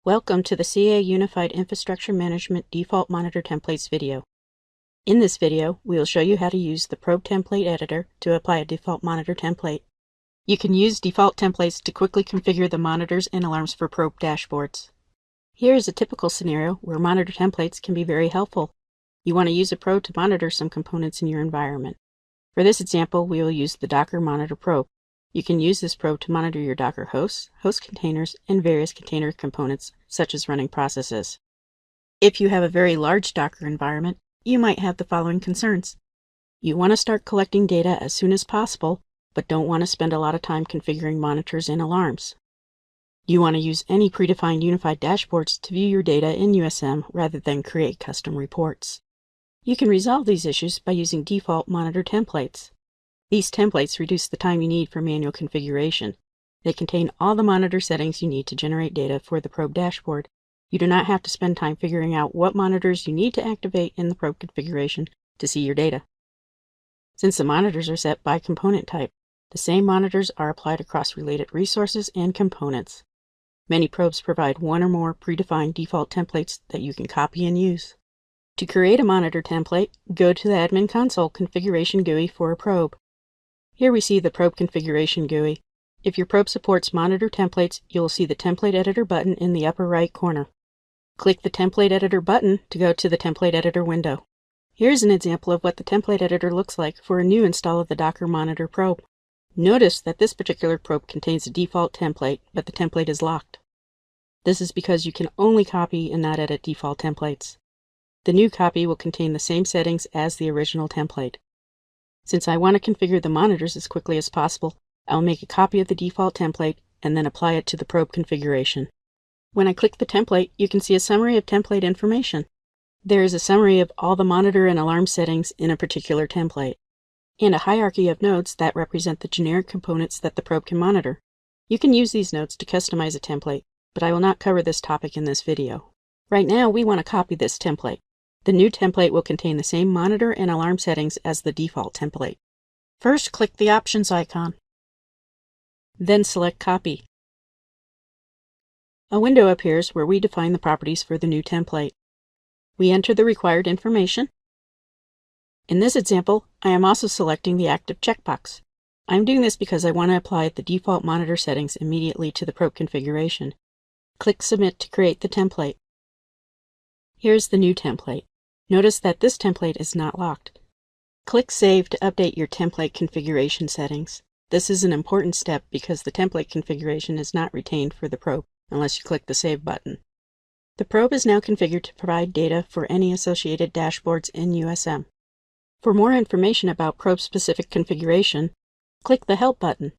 Welcome to the CA Unified Infrastructure Management Default Monitor Templates video. In this video, we will show you how to use the Probe Template Editor to apply a default monitor template. You can use default templates to quickly configure the monitors and alarms for probe dashboards. Here is a typical scenario where monitor templates can be very helpful. You want to use a probe to monitor some components in your environment. For this example, we will use the Docker Monitor Probe. You can use this probe to monitor your Docker hosts, host containers, and various container components, such as running processes. If you have a very large Docker environment, you might have the following concerns. You want to start collecting data as soon as possible, but don't want to spend a lot of time configuring monitors and alarms. You want to use any predefined unified dashboards to view your data in USM rather than create custom reports. You can resolve these issues by using default monitor templates. These templates reduce the time you need for manual configuration. They contain all the monitor settings you need to generate data for the probe dashboard. You do not have to spend time figuring out what monitors you need to activate in the probe configuration to see your data. Since the monitors are set by component type, the same monitors are applied across related resources and components. Many probes provide one or more predefined default templates that you can copy and use. To create a monitor template, go to the Admin Console Configuration GUI for a probe. Here we see the Probe Configuration GUI. If your probe supports monitor templates, you will see the Template Editor button in the upper right corner. Click the Template Editor button to go to the Template Editor window. Here's an example of what the Template Editor looks like for a new install of the Docker Monitor Probe. Notice that this particular probe contains a default template, but the template is locked. This is because you can only copy and not edit default templates. The new copy will contain the same settings as the original template. Since I want to configure the monitors as quickly as possible, I'll make a copy of the default template and then apply it to the probe configuration. When I click the template, you can see a summary of template information. There is a summary of all the monitor and alarm settings in a particular template, and a hierarchy of nodes that represent the generic components that the probe can monitor. You can use these nodes to customize a template, but I will not cover this topic in this video. Right now, we want to copy this template. The new template will contain the same monitor and alarm settings as the default template. First, click the Options icon. Then select Copy. A window appears where we define the properties for the new template. We enter the required information. In this example, I am also selecting the active checkbox. I am doing this because I want to apply the default monitor settings immediately to the probe configuration. Click Submit to create the template. Here's the new template. Notice that this template is not locked. Click Save to update your template configuration settings. This is an important step because the template configuration is not retained for the probe unless you click the Save button. The probe is now configured to provide data for any associated dashboards in USM. For more information about probe-specific configuration, click the Help button.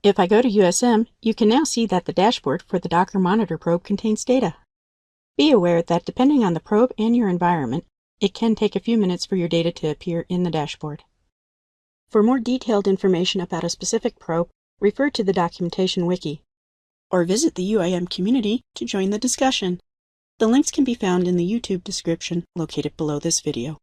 If I go to USM, you can now see that the dashboard for the Docker Monitor Probe contains data. Be aware that depending on the probe and your environment, it can take a few minutes for your data to appear in the dashboard. For more detailed information about a specific probe, refer to the documentation wiki, or visit the UIM community to join the discussion. The links can be found in the YouTube description located below this video.